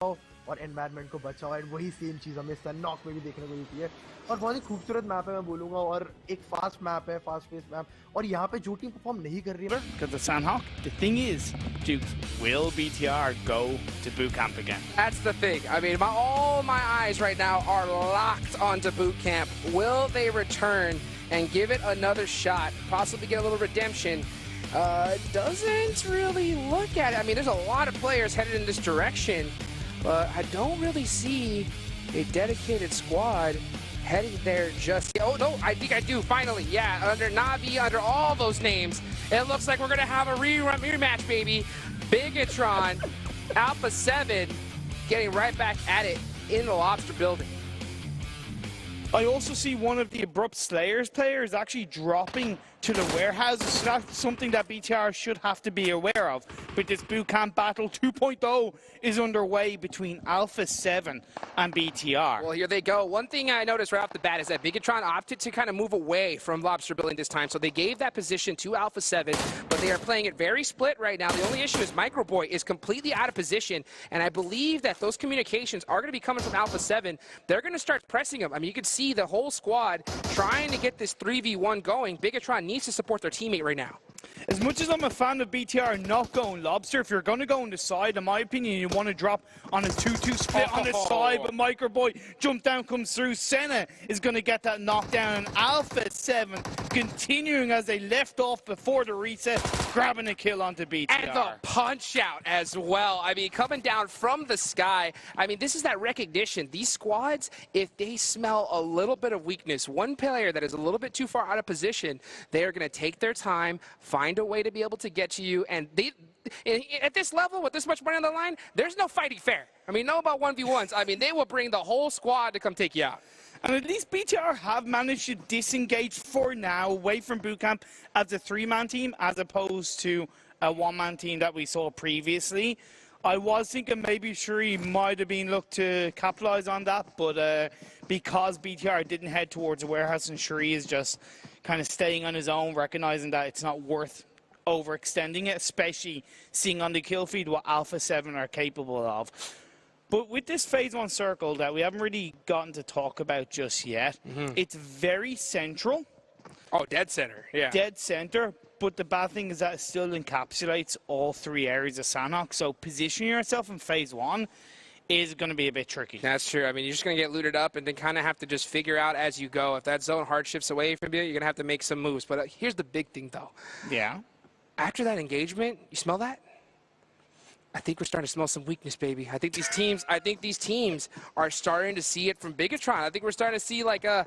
और एनवायरनमेंट को बचाओ, एंड वही सेम चीज़ हमें सननॉक में भी देखने को मिलती है। और बहुत ही खूबसूरत मैप है मैं बोलूँगा, और एक फास्ट मैप है, फास्ट पेस मैप, और यहाँ पे जो टीम परफॉर्म नहीं कर रही है। Because the Sandhawk, the thing is, Duke, will BTR go to boot camp again? That's the thing. I mean, all my eyes right now are locked onto boot camp. Will they return and give it another shot, possibly get a little redemption? Doesn't really look at it. I mean, there's a lot of players headed in this direction, but I don't really see a dedicated squad heading there just yet. Oh, no, I think I do, finally. Yeah, under Navi, under all those names, it looks like we're going to have a rematch, baby. Bigatron, Alpha 7, getting right back at it in the Lobster building. I also see one of the Abrupt Slayers players actually dropping to the warehouses, so that's something that BTR should have to be aware of. But this bootcamp battle 2.0 is underway between Alpha 7 and BTR. Well, here they go. One thing I noticed right off the bat is that Bigatron opted to kind of move away from Lobster Building this time, so they gave that position to Alpha 7, but they are playing it very split right now. The only issue is Microboy is completely out of position, and I believe that those communications are going to be coming from Alpha 7. They're going to start pressing them. I mean, you can see the whole squad trying to get this 3v1 going. Bigatron needs to support their teammate right now. As much as I'm a fan of BTR not going Lobster, if you're going to go on the side, in my opinion, you want to drop on a 2-2 split on the side, but Microboy jump down comes through. Senna is going to get that knockdown, and Alpha 7 continuing as they left off before the reset, grabbing a kill onto BTR. And the punch out as well. I mean, coming down from the sky. I mean, this is that recognition. These squads, if they smell a little bit of weakness, one player that is a little bit too far out of position, they are going to take their time, find a way to be able to get to you, and they, at this level, with this much money on the line, there's no fighting fair. I mean, no about 1v1s. I mean, they will bring the whole squad to come take you out. And at least BTR have managed to disengage for now away from bootcamp as a three-man team as opposed to a one-man team that we saw previously. I was thinking maybe Shuri might have been looked to capitalize on that, but because BTR didn't head towards the warehouse and Shuri is just kind of staying on his own, recognizing that it's not worth overextending it, especially seeing on the kill feed what Alpha 7 are capable of. But with this Phase 1 circle that we haven't really gotten to talk about just yet, it's very central. Oh, dead center, yeah. Dead center, but the bad thing is that it still encapsulates all three areas of Sanhok, so positioning yourself in Phase 1 is going to be a bit tricky. That's true. I mean, you're just going to get looted up and then kind of have to just figure out as you go. If that zone hard shifts away from you, you're going to have to make some moves. But here's the big thing, though. Yeah? After that engagement, you smell that? I think we're starting to smell some weakness, baby. I think these teams are starting to see it from Bigatron. I think we're starting to see like a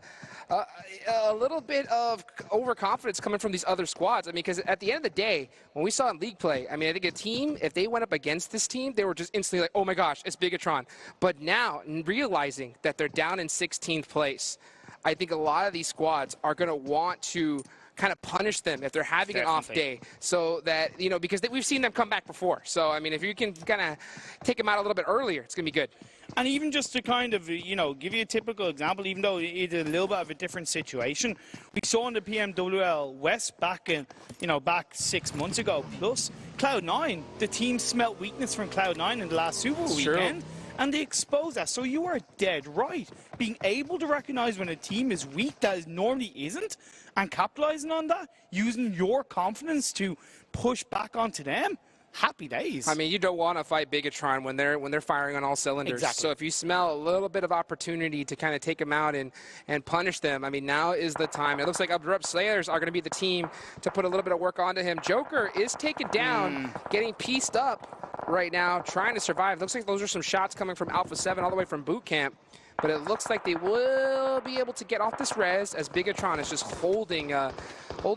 little bit of overconfidence coming from these other squads. I mean, because at the end of the day, when we saw in league play, I mean, I think a team, if they went up against this team, they were just instantly like, oh my gosh, it's Bigatron. But now, realizing that they're down in 16th place, I think a lot of these squads are going to want to kind of punish them if they're having an off day, so that, you know, because we've seen them come back before. So, I mean, if you can kind of take them out a little bit earlier, it's going to be good. And even just to kind of, you know, give you a typical example, even though it's a little bit of a different situation, we saw in the PMWL West back in, you know, back 6 months ago, plus Cloud9, the team smelt weakness from Cloud9 in the last Super Weekend. And they expose that. So you are dead right. Being able to recognize when a team is weak that normally isn't, and capitalizing on that, using your confidence to push back onto them, happy days. I mean, you don't want to fight Bigatron when they're firing on all cylinders. Exactly. So if you smell a little bit of opportunity to kind of take them out and punish them, I mean, now is the time. It looks like Abrupt Slayers are going to be the team to put a little bit of work onto him. Joker is taken down, getting pieced up right now, trying to survive. Looks like those are some shots coming from Alpha 7 all the way from boot camp. But it looks like they will be able to get off this res as Bigatron is just holding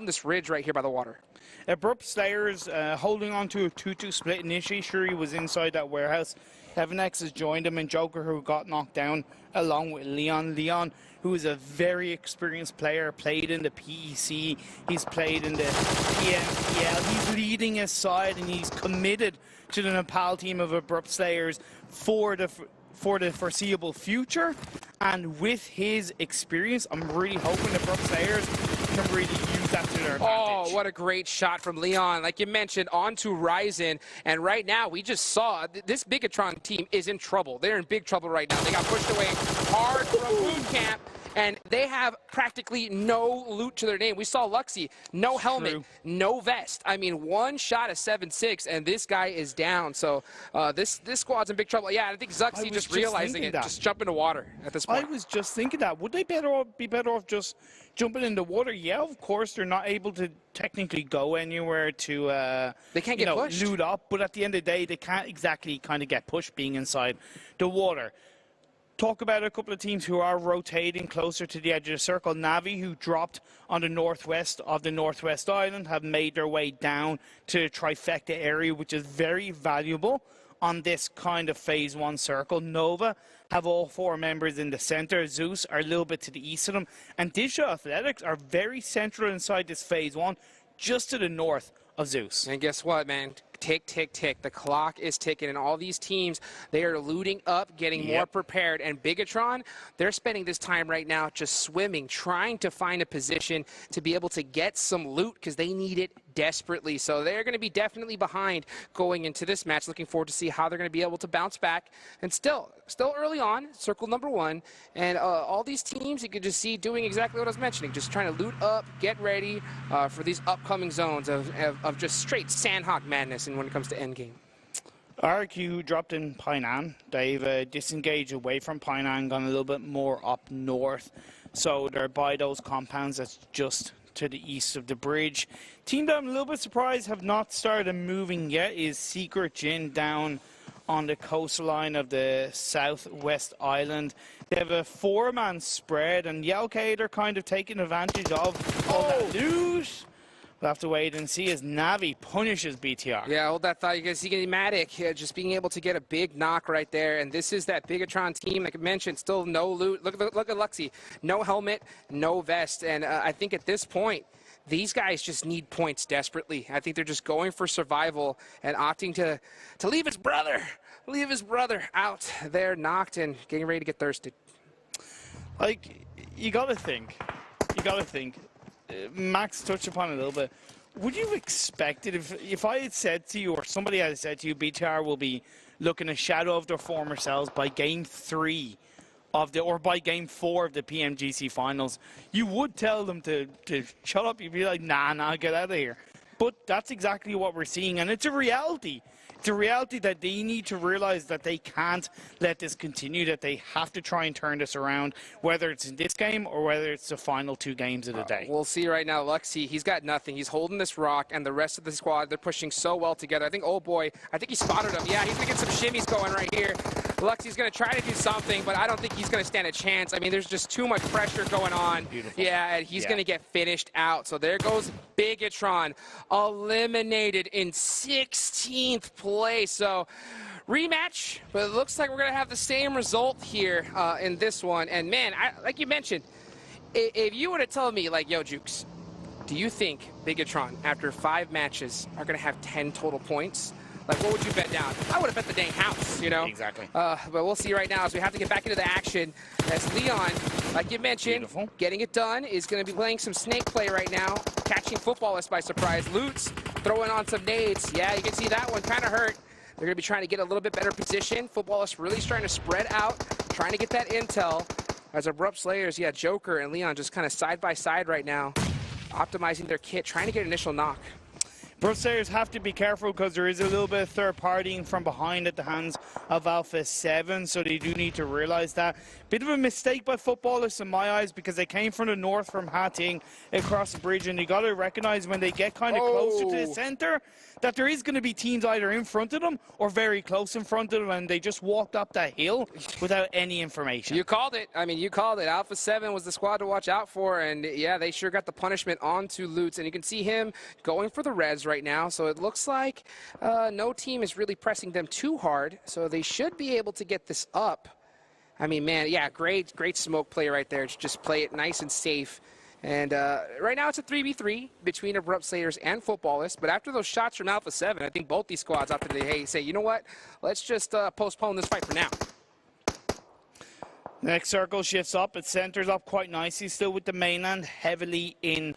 this ridge right here by the water. Abrupt Slayers holding on to a 2-2 split initially. Shuri was inside that warehouse. Heaven X has joined him, and Joker, who got knocked down along with Leon. Leon, who is a very experienced player, played in the PEC, he's played in the PMGC. He's leading his side, and he's committed to the Nepal team of Abrupt Slayers for the foreseeable future. And with his experience, I'm really hoping Abrupt Slayers can really use that to their advantage. Oh, what a great shot from Leon. Like you mentioned, on to Ryzen. And right now, we just saw this Bigatron team is in trouble. They're in big trouble right now. They got pushed away hard from boot camp. And they have practically no loot to their name. We saw Luxy, no helmet, no vest. I mean, one shot of 7-6, and this guy is down. So this squad's in big trouble. Yeah, I think Zuxy just realizing it, just jump into water at this point. I was just thinking that. Would they be better off just jumping in the water? Yeah, of course, they're not able to technically go anywhere to they can't get pushed. Loot up, but at the end of the day, they can't exactly kind of get pushed being inside the water. Talk about a couple of teams who are rotating closer to the edge of the circle. Navi, who dropped on the northwest of the Northwest Island, have made their way down to the trifecta area, which is very valuable on this kind of phase 1 circle. Nova have all 4 members in the center. Zeus are a little bit to the east of them. And Digital Athletics are very central inside this phase 1, just to the north of Zeus. And guess what, man? Tick, tick, tick. The clock is ticking, and all these teams, they are looting up, getting more prepared. And Bigatron, they're spending this time right now just swimming, trying to find a position to be able to get some loot because they need it desperately. So they're going to be definitely behind going into this match. Looking forward to see how they're going to be able to bounce back. And still early on, circle number 1. And all these teams, you could just see doing exactly what I was mentioning, just trying to loot up, get ready for these upcoming zones of just straight SahnokK madness. And when it comes to endgame. RQ dropped in Painan. They've disengaged away from Painan, gone a little bit more up north. So they're by those compounds that's just to the east of the bridge. Team that I'm a little bit surprised have not started moving yet is Secret Jin down on the coastline of the southwest island. They have a 4-man spread, and yeah, okay, they're kind of taking advantage of all that loot. We'll have to wait and see as Navi punishes BTR. Yeah, hold that thought. You guys see Matic just being able to get a big knock right there. And this is that Bigatron team, like I mentioned, still no loot. Look at Luxy. No helmet, no vest. And I think at this point, these guys just need points desperately. I think they're just going for survival and opting to leave his brother out there knocked and getting ready to get thirsted. Like, you got to think. Max touched upon it a little bit. Would you have expected if I had said to you, or somebody had said to you, BTR will be looking a shadow of their former selves by game 3 or by game 4 of the PMGC finals, you would tell them to shut up. You'd be like, nah, get out of here. But that's exactly what we're seeing, and it's a reality. It's a reality that they need to realize that they can't let this continue, that they have to try and turn this around, whether it's in this game or whether it's the final 2 games of the day. We'll see right now. Luxy, he's got nothing. He's holding this rock, and the rest of the squad, they're pushing so well together. I think, oh boy, he spotted him. Yeah, he's going to get some shimmies going right here. Luxy's going to try to do something, but I don't think he's going to stand a chance. I mean, there's just too much pressure going on. Beautiful. Yeah, and he's going to get finished out. So there goes Bigatron, eliminated in 16th place. So rematch, but it looks like we're going to have the same result here in this one. And man, like you mentioned, if you were to tell me, like, yo, Jukes, do you think Bigatron, after 5 matches, are going to have 10 total points? Like, what would you bet down? I would have bet the dang house, you know? Exactly. But we'll see right now as we have to get back into the action. As Leon, like you mentioned, getting it done, is going to be playing some snake play right now, catching Footballists by surprise. Loots, throwing on some nades. Yeah, you can see that one kind of hurt. They're going to be trying to get a little bit better position. Footballists really starting to spread out, trying to get that intel. As Abrupt Slayers, yeah, Joker and Leon just kind of side by side right now, optimizing their kit, trying to get initial knock. Abrupt Slayers have to be careful because there is a little bit of third partying from behind at the hands of Alpha 7, so they do need to realize that. Bit of a mistake by Footballists in my eyes because they came from the north from Hating across the bridge, and you got to recognize when they get kind of closer to the center that there is going to be teams either in front of them or very close in front of them, and they just walked up that hill without any information. You called it. I mean, you called it. Alpha 7 was the squad to watch out for, and yeah, they sure got the punishment onto Lutz, and you can see him going for the res right now, so it looks like no team is really pressing them too hard, so they should be able to get this up. I mean, man, yeah, great smoke play right there. Just play it nice and safe. And right now it's a 3v3 between Abrupt Slayers and Footballists. But after those shots from Alpha 7, I think both these squads out there, they say, you know what? Let's just postpone this fight for now. Next circle shifts up. It centers up quite nicely, still with the mainland heavily in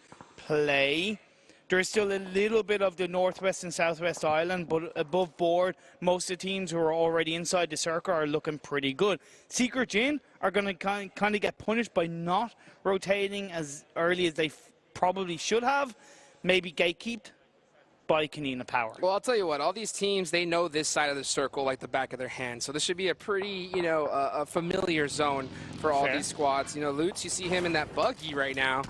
play. There's still a little bit of the Northwest and Southwest Island, but above board, most of the teams who are already inside the circle are looking pretty good. Secret Gin are going to kind of get punished by not rotating as early as they probably should have. Maybe gatekeeped by Kanina Power. Well, I'll tell you what, all these teams, they know this side of the circle like the back of their hand. So this should be a pretty, a familiar zone for all these squads. Lutz, you see him in that buggy right now,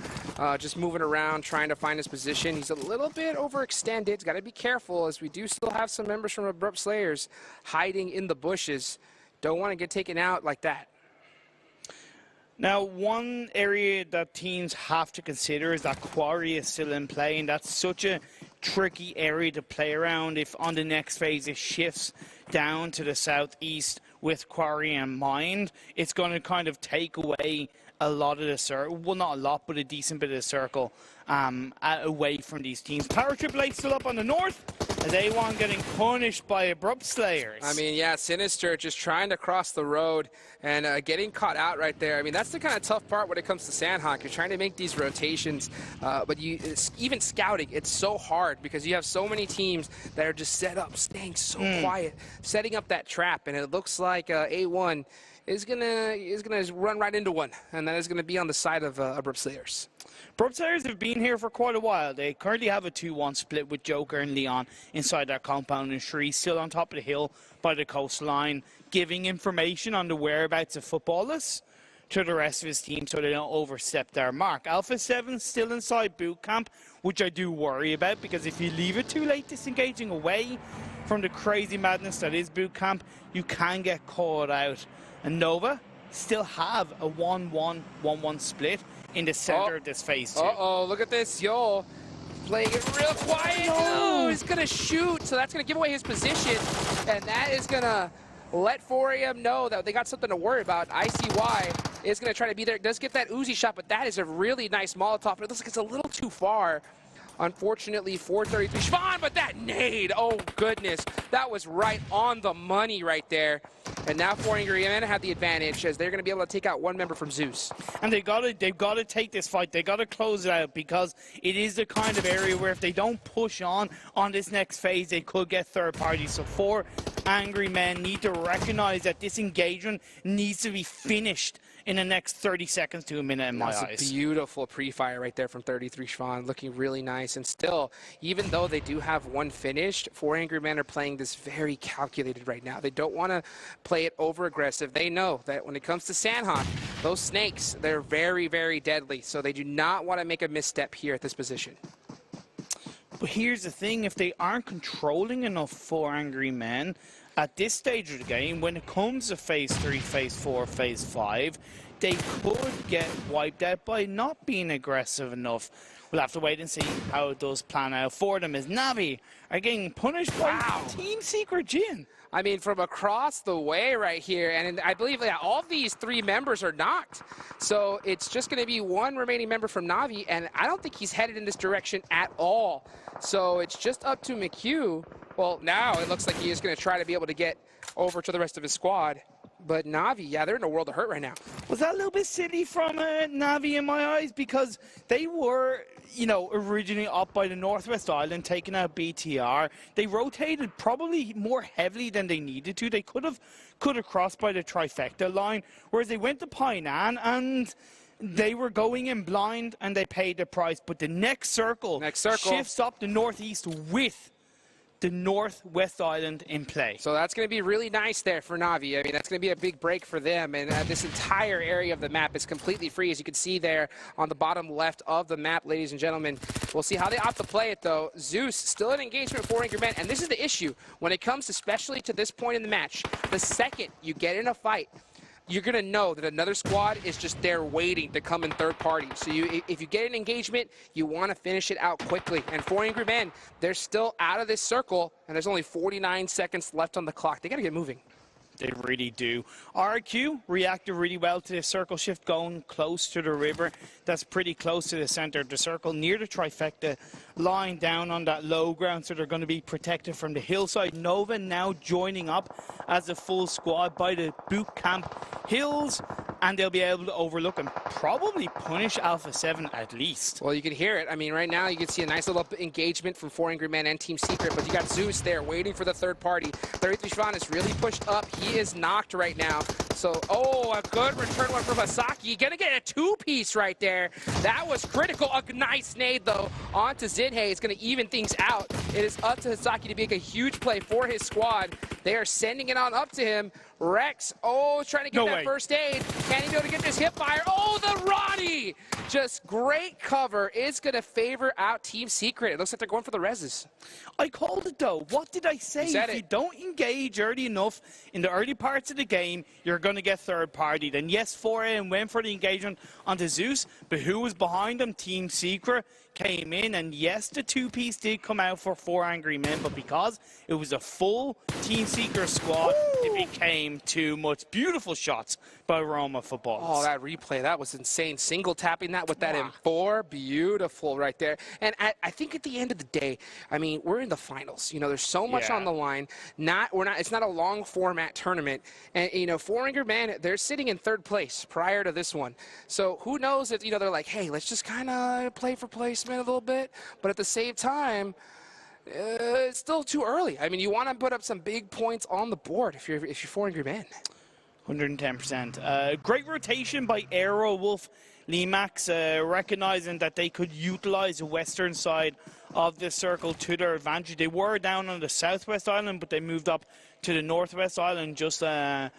just moving around, trying to find his position. He's a little bit overextended. He's got to be careful, as we do still have some members from Abrupt Slayers hiding in the bushes. Don't want to get taken out like that. Now, one area that teams have to consider is that Quarry is still in play, and that's such a tricky area to play around. If on the next phase it shifts down to the southeast with Quarry in mind, it's going to kind of take away a lot of the circle, well, not a lot, but a decent bit of the circle away from these teams. Power Triple H still up on the north, as A1 getting punished by Abrupt Slayers. I mean, yeah, Sinister just trying to cross the road and getting caught out right there. I mean, that's the kind of tough part when it comes to SahnokK. You're trying to make these rotations, but even scouting, it's so hard because you have so many teams that are just set up, staying so quiet, setting up that trap, and it looks like A1 is gonna run right into one, and that is gonna be on the side of Abrupt Slayers. Abrupt Slayers have been here for quite a while. They currently have a 2-1 split with Joker and Leon inside their compound, and Shree still on top of the hill by the coastline, giving information on the whereabouts of footballers to the rest of his team so they don't overstep their mark. Alpha 7 still inside boot camp, which I do worry about, because if you leave it too late disengaging away from the crazy madness that is boot camp, you can get caught out. And Nova still have a 1-1-1-1 split in the center of this phase 2. Uh-oh, look at this. Yo, playing it real quiet. No, he's going to shoot, so that's going to give away his position. And that is going to let 4AM know that they got something to worry about. ICY is going to try to be there. Does get that Uzi shot, but that is a really nice Molotov. But it looks like it's a little too far. Unfortunately, 433 Schwan, but that nade, oh goodness, that was right on the money right there. And now 4 Angry Men have the advantage, as they're going to be able to take out one member from Zeus. And they've got to take this fight. They got to close it out, because it is the kind of area where if they don't push on this next phase, they could get third parties. So 4 Angry Men need to recognize that this engagement needs to be finished in the next 30 seconds to a minute in my eyes. That's a beautiful pre-fire right there from 33 Schwan, looking really nice. And still, even though they do have one finished, 4 Angry Men are playing this very calculated right now. They don't want to play it over-aggressive. They know that when it comes to SahnokK, those snakes, they're very, very deadly. So they do not want to make a misstep here at this position. But here's the thing, if they aren't controlling enough 4 Angry Men at this stage of the game, when it comes to phase 3, phase 4, phase 5, they could get wiped out by not being aggressive enough. We'll have to wait and see how it does plan out for them, as Navi are getting punished by Team Secret Gin. I mean, from across the way right here, and I believe that all these 3 members are knocked. So it's just going to be one remaining member from Navi, and I don't think he's headed in this direction at all. So it's just up to McHugh. Well, now it looks like he is going to try to be able to get over to the rest of his squad. But Navi, yeah, they're in a world of hurt right now. Was that a little bit silly from Navi in my eyes? Because they were, originally up by the Northwest Island, taking out BTR. They rotated probably more heavily than they needed to. They could have crossed by the trifecta line, whereas they went to Painan and they were going in blind and they paid the price. But the next circle shifts up the northeast with the Northwest Island in play. So that's going to be really nice there for Navi. I mean, that's going to be a big break for them. And this entire area of the map is completely free, as you can see there on the bottom left of the map, ladies and gentlemen. We'll see how they opt to play it, though. Zeus still in engagement with 4 Angry Men. And this is the issue when it comes, especially to this point in the match. The second you get in a fight, you're going to know that another squad is just there waiting to come in third party. So if you get an engagement, you want to finish it out quickly. And 4 Angry Men, they're still out of this circle, and there's only 49 seconds left on the clock. They got to get moving. They really do. RQ reacted really well to the circle shift going close to the river. That's pretty close to the center of the circle, near the trifecta, lying down on that low ground, so they're going to be protected from the hillside. Nova now joining up as a full squad by the boot camp hills. and they'll be able to overlook and probably punish Alpha 7 at least. Well, you can hear it. I mean, right now you can see a nice little engagement from 4 Angry Men and Team Secret, but you got Zeus there waiting for the third party. 33 Siobhan is really pushed up. He is knocked right now. So, oh, a good return one from Asaki. Gonna get a two-piece right there. That was critical. A nice nade, though, onto Zinhei. It's gonna even things out. It is up to Asaki to make a huge play for his squad. They are sending it on up to him. Rex, oh, trying to get that first aid. Can he be able to get this hip fire? Oh, the Ronnie! Just great cover. Is going to favor out Team Secret. It looks like they're going for the reses. I called it, though. What did I say? If you don't engage early enough in the early parts of the game, you're going to get third party. Then, yes, 4AM went for the engagement onto Zeus, but who was behind them? Team Secret came in, and yes, the two-piece did come out for 4 Angry Men, but because it was a full Team Secret squad, it became too much. Beautiful shots by Roma football. Oh, that replay, that was insane. Single tapping that with that M4, beautiful right there. And I think at the end of the day, I mean, we're in the finals. You know, there's so much on the line. It's not a long format tournament. And, you know, 4 Angry Men, they're sitting in third place prior to this one. So who knows if, you know, they're like, hey, let's just kind of play for placement a little bit. But at the same time, it's still too early. I mean, you want to put up some big points on the board if you're 4 Angry Men. 110%. Great rotation by Aero Wolf Limax, recognizing that they could utilize the western side of the circle to their advantage. They were down on the southwest island, but they moved up to the northwest island, just down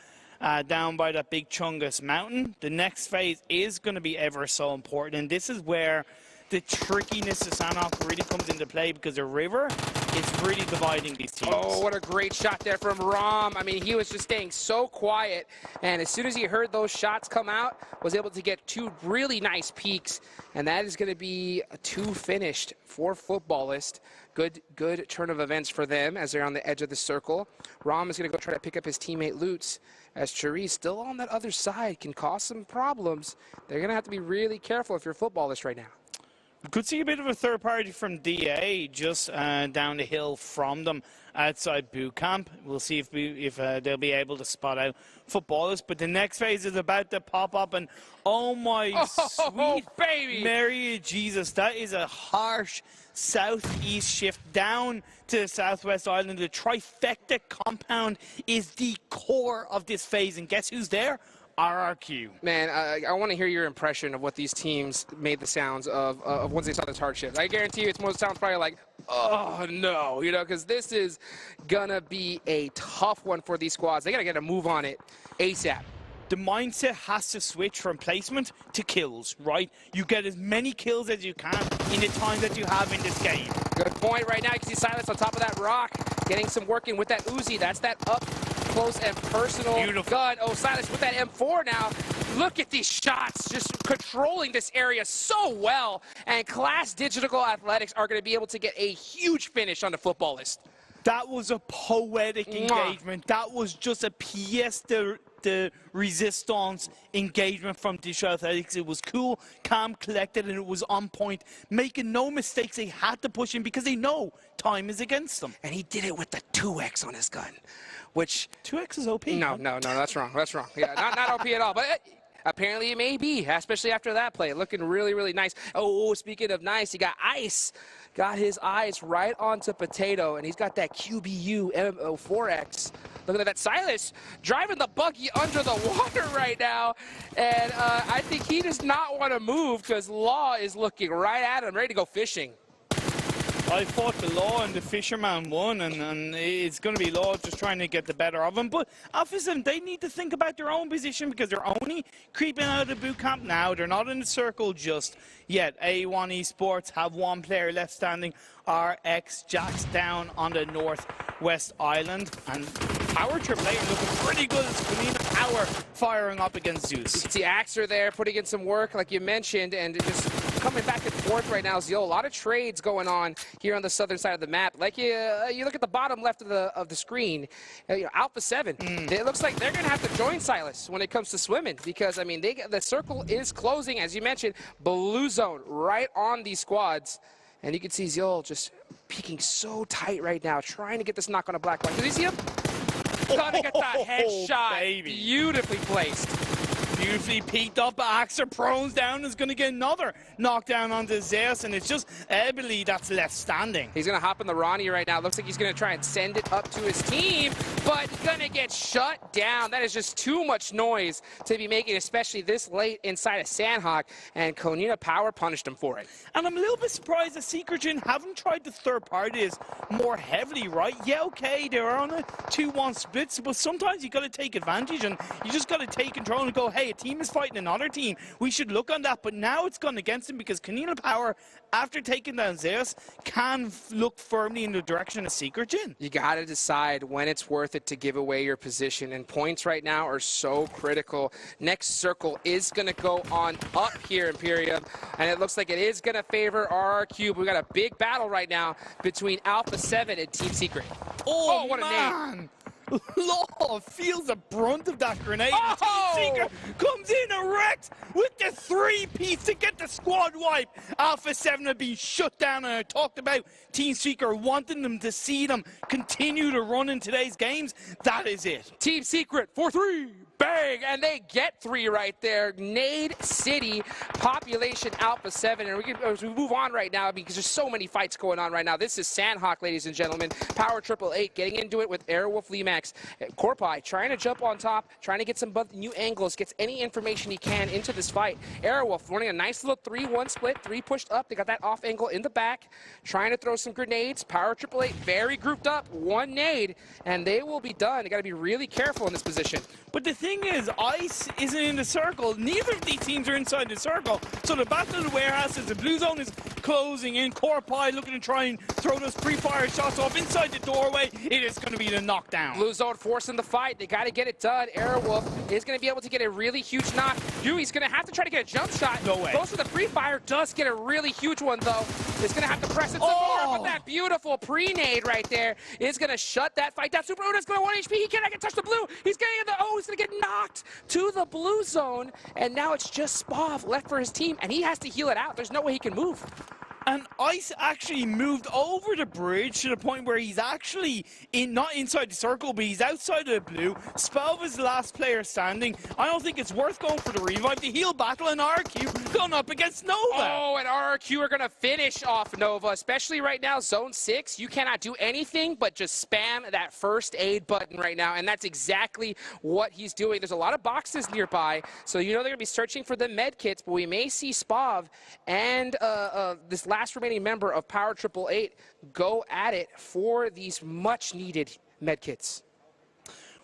by that big Chungus mountain. The next phase is going to be ever so important, and this is where the trickiness of 5.sahnok really comes into play, because the river is really dividing these teams. Oh, what a great shot there from Rom. I mean, he was just staying so quiet, and as soon as he heard those shots come out, was able to get two really nice peaks, and that is going to be a 2 finished for Footballist. Good turn of events for them as they're on the edge of the circle. Rom is going to go try to pick up his teammate Lutz, as Cherise still on that other side can cause some problems. They're going to have to be really careful if you're Footballist right now. We could see a bit of a third party from DA just down the hill from them outside boot camp. We'll see if they'll be able to spot out Footballers. But the next phase is about to pop up, and oh my sweet baby Mary Jesus, that is a harsh southeast shift down to the southwest island. The trifecta compound is the core of this phase, and guess who's there? RRQ. Man, I want to hear your impression of what these teams made the sounds of once they saw this hardship. I guarantee you it's most sounds probably like, oh no, you know, because this is gonna be a tough one for these squads. They gotta get a move on it ASAP. The mindset has to switch from placement to kills, right? You get as many kills as you can in the time that you have in this game. Good point right now. You can see Silas on top of that rock, getting some work in with that Uzi. That's that up close and personal gun. Oh, Silas with that M4 now. Look at these shots, just controlling this area so well. And Class Digital Athletics are going to be able to get a huge finish on the Footballist. That was a poetic engagement. That was just a pièce de resistance engagement from Digital Athletics. It was cool, calm, collected, and it was on point. Making no mistakes, they had to push him because they know time is against them. And he did it with the 2X on his gun, which... 2X is OP. No, that's wrong. That's wrong. Yeah, not OP at all. But apparently it may be, especially after that play. Looking really, really nice. Oh, speaking of nice, he got Ice. Got his eyes right onto Potato, and he's got that QBU M4X. Look at that. Silas driving the buggy under the water right now. And I think he does not want to move because Law is looking right at him, ready to go fishing. I fought the Law and the Fisherman won, and it's going to be Law just trying to get the better of him. But Alpha 7, they need to think about their own position because they're only creeping out of the boot camp now. They're not in the circle just yet. A1 Esports have one player left standing. RX Jax down on the northwest island, and Power Trip late looking pretty good. It's Kalina Power firing up against Zeus. You can see Axer there putting in some work, like you mentioned, and just coming back and forth right now. Zio, a lot of trades going on here on the southern side of the map. Like you look at the bottom left of the screen, Alpha 7. It looks like they're going to have to join Silas when it comes to swimming because I mean the circle is closing, as you mentioned. Blue zone right on these squads. And you can see Ziol just peeking so tight right now, trying to get this knock on a black line. Does he see him? Gotta get that headshot. Beautifully placed. beautifully peeked up. Axer prones down, is going to get another knockdown onto Zeus, and it's just Ebony that's left standing. He's going to hop on the Ronnie right now. Looks like he's going to try and send it up to his team, but going to get shut down. That is just too much noise to be making, especially this late inside of SahnokK, and Konina Power punished him for it. And I'm a little bit surprised that Secret Jin haven't tried to third party this more heavily, right? Yeah, okay, they're on a 2-1 split, but sometimes you got to take advantage, and you just got to take control and go, hey, a team is fighting another team. We should look on that. But now it's gone against him because Konina Power, after taking down Zeus, can look firmly in the direction of Secret Jin. You got to decide when it's worth it to give away your position, and points right now are so critical. Next circle is going to go on up here, Imperium, and it looks like it is going to favor RRQ. We got a big battle right now between Alpha 7 and Team Secret. Oh what man. a name. Law feels the brunt of that grenade. Oh! Team Secret comes in erect with the 3-piece to get the squad wipe. Alpha 7 have been shut down, and I talked about Team Secret wanting them to see them continue to run in today's games. That is it. Team Secret 4-3. Bang! And they get 3 right there. Nade City, population Alpha 7. And as we move on right now, because there's so many fights going on right now. This is SahnokK, ladies and gentlemen. Power 888 getting into it with Airwolf Limax. Corpai trying to jump on top, trying to get some new angles, gets any information he can into this fight. Airwolf running a nice little 3-1 split, 3 pushed up. They got that off angle in the back, trying to throw some grenades. Power 888 very grouped up, 1 nade, and they will be done. They got to be really careful in this position. But the thing is, Ice isn't in the circle. Neither of these teams are inside the circle. So the battle of the warehouses, the blue zone is closing in. Corpai looking to try and throw those pre-fire shots off inside the doorway. It is going to be the knockdown. Blue zone forcing the fight. They got to get it done. Airwolf is going to be able to get a really huge knock. Yui's going to have to try to get a jump shot. No way. Goes for the pre-fire, does get a really huge one, though. Is going to have to press it some more, but that beautiful pre-nade right there is going to shut that fight down. Super Una's going to 1 HP. He cannot get touch the blue. He's getting in the, he's going to get knocked to the blue zone, and now it's just Spav left for his team, and he has to heal it out. There's no way he can move. And Ice actually moved over the bridge to the point where he's actually not inside the circle, but he's outside of the blue. Spav is the last player standing. I don't think it's worth going for the revive. The heal battle, and RQ going up against Nova. Oh, and RRQ are going to finish off Nova, especially right now, Zone 6. You cannot do anything but just spam that first aid button right now, and that's exactly what he's doing. There's a lot of boxes nearby, so you know they're going to be searching for the med kits, but we may see Spav and this last remaining member of Power 888 go at it for these much-needed medkits.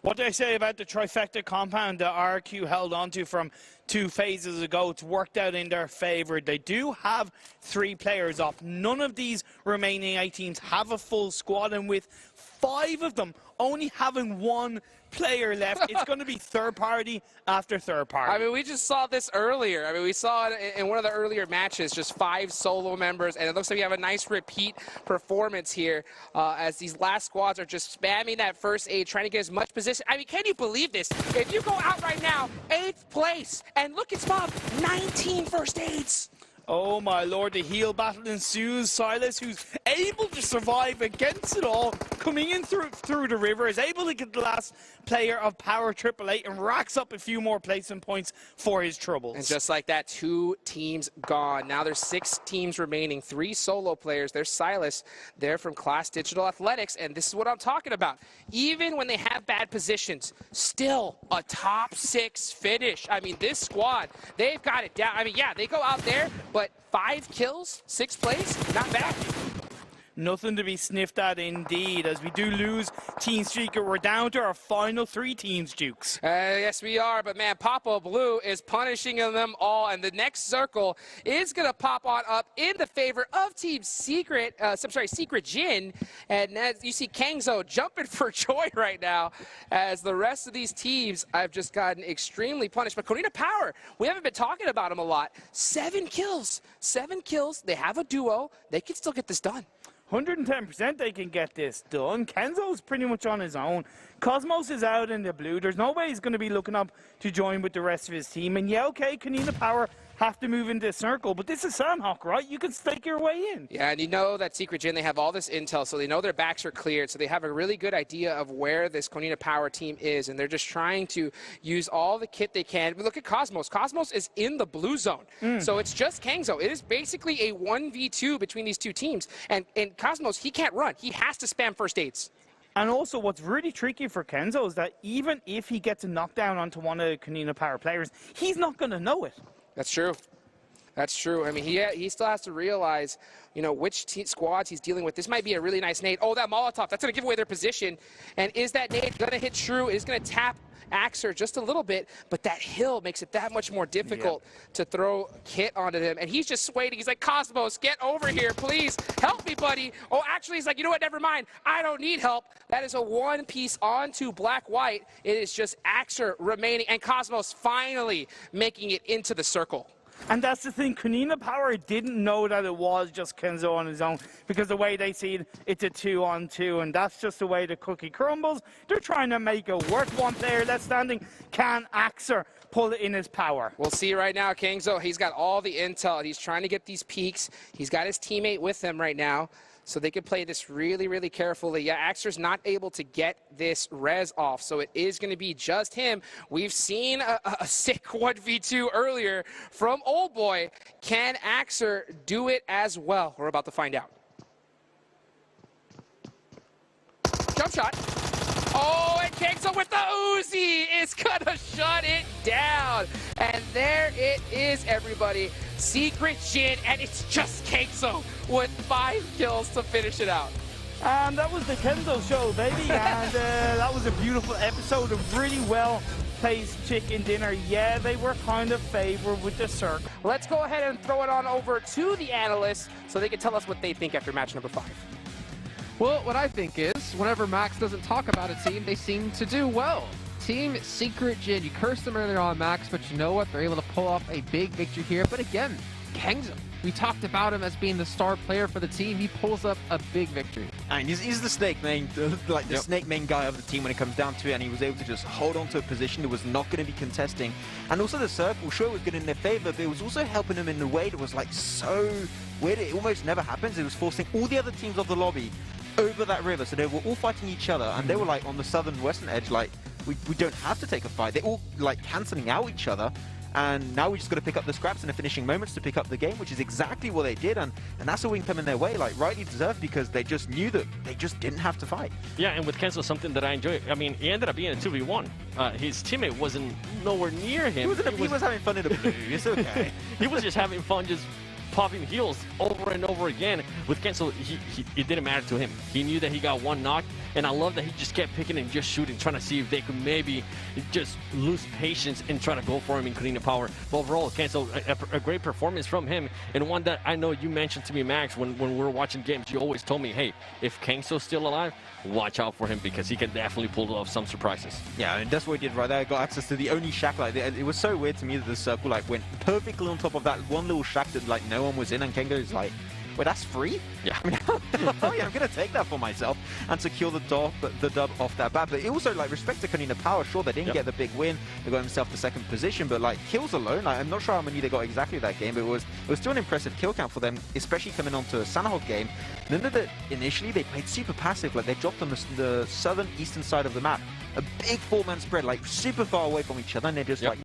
What did I say about the trifecta compound that RQ held onto from 2 phases ago? It's worked out in their favor. They do have 3 players off. None of these remaining 8 teams have a full squad, and with 5 of them only having 1 player left, it's going to be third party after third party. I mean, we just saw this earlier. I mean, we saw it in one of the earlier matches, just 5 solo members, and it looks like we have a nice repeat performance here as these last squads are just spamming that first aid, trying to get as much position. I mean, can you believe this? If you go out right now, 8th place, and look at Spav, 19 first aids. Oh my lord, the heal battle ensues. Silas, who's able to survive against it all, coming in through the river, is able to get the last player of Power 888 and racks up a few more placement points for his troubles. And just like that, 2 teams gone. Now there's 6 teams remaining, 3 solo players. There's Silas. They're from Class Digital Athletics, and this is what I'm talking about. Even when they have bad positions, still a top 6 finish. I mean, this squad, they've got it down. I mean, yeah, they go out there, but 5 kills, 6th place, not bad. Nothing to be sniffed at indeed, as we do lose Team Secret. We're down to our final 3 teams, Dukes. Yes, we are, but man, Papa Blue is punishing them all, and the next circle is going to pop on up in the favor of Team Secret, Secret Jin, and as you see Kangzo jumping for joy right now, as the rest of these teams have just gotten extremely punished. But Konina Power, we haven't been talking about him a lot. 7 kills, they have a duo, they can still get this done. 110% they can get this done. Kenzo's pretty much on his own. Cosmos is out in the blue. There's no way he's going to be looking up to join with the rest of his team. And yeah, okay, Konina Power have to move into a circle. But this is Sahnok, right? You can stake your way in. Yeah, and you know that Secret Gen, they have all this intel, so they know their backs are cleared, so they have a really good idea of where this Konina Power team is, and they're just trying to use all the kit they can. But look at Cosmos. Cosmos is in the blue zone, so it's just Kangzo. It is basically a 1v2 between these two teams, and Cosmos, he can't run. He has to spam first aids. And also, what's really tricky for Kenzo is that even if he gets a knockdown onto one of the Konina Power players, he's not going to know it. That's true. That's true. I mean, he still has to realize, you know, which squads he's dealing with. This might be a really nice nade. Oh, that Molotov, that's going to give away their position. And is that nade going to hit Shrew? It is going to tap Axer just a little bit, but that hill makes it that much more difficult to throw Kit onto him. And he's just waiting. He's like, Cosmos, get over here, please. Help me, buddy. Oh, actually, he's like, you know what? Never mind. I don't need help. That is a one-piece onto Black-White. It is just Axer remaining, and Cosmos finally making it into the circle. And that's the thing, Konina Power didn't know that it was just Kenzo on his own, because the way they see it, it's a 2-on-2, and that's just the way the cookie crumbles. They're trying to make it work. One player that's standing. Can Axer pull it in his power? We'll see right now, Kangzo, he's got all the intel. He's trying to get these peaks. He's got his teammate with him right now, so they can play this really, really carefully. Yeah, Axer's not able to get this res off, so it is going to be just him. We've seen a sick 1v2 earlier from Old Boy. Can Axer do it as well? We're about to find out. Jump shot. Oh, and Kangzo with the Uzi is going to shut it down. And there it is, everybody. Secret Gen, and it's just Kangzo with 5 kills to finish it out. And that was the Kenzo show, baby. And that was a beautiful episode of really well-placed chicken dinner. Yeah, they were kind of favored with the circle. Let's go ahead and throw it on over to the analysts so they can tell us what they think after match number 5. Well, what I think is, whenever Max doesn't talk about a team, they seem to do well. Team Secret Gen, you cursed them earlier on, Max, but you know what? They're able to pull off a big victory here. But again, Kangzo, we talked about him as being the star player for the team. He pulls up a big victory. And he's the snake main, like the snake main guy of the team when it comes down to it, and he was able to just hold on to a position that was not going to be contesting. And also the circle, sure, was good in their favor, but it was also helping him in a way that was like so weird. It almost never happens. It was forcing all the other teams of the lobby over that river, so they were all fighting each other, and they were like on the southern western edge, like we don't have to take a fight. They're all like cancelling out each other, and now we just got to pick up the scraps in the finishing moments to pick up the game, which is exactly what they did, and that's a win coming their way, like rightly deserved, because they just knew that they just didn't have to fight. Yeah, and with Kenzo, something that I enjoy. I mean, he ended up being a 2v1. His teammate wasn't nowhere near him. He was having fun in the blue. It's okay. He was just having fun, just popping heals over and over again. With Kenzo, it didn't matter to him. He knew that he got one knock, and I love that he just kept picking and just shooting, trying to see if they could maybe just lose patience and try to go for him in Konina Power. But overall, Kenzo, a great performance from him, and one that I know you mentioned to me, Max, when we were watching games. You always told me, hey, if Kangzo's still alive, watch out for him, because he can definitely pull off some surprises. Yeah, and that's what he did right there. Got access to the only shack. Like, it was so weird to me that the circle like went perfectly on top of that one little shack that like no one was in, and Kengo's like, wait, that's free? Yeah. I mean, oh yeah, I'm gonna take that for myself and secure the dub off that bat. But it also, like, respect to Konina Power. Sure, they didn't get the big win. They got himself to second position, but like kills alone, like, I'm not sure how many they got exactly that game, but it was still an impressive kill count for them, especially coming onto a Sahnok game. Remember that initially they played super passive, like they dropped on the southern eastern side of the map, a big 4-man spread, like super far away from each other, and they're just like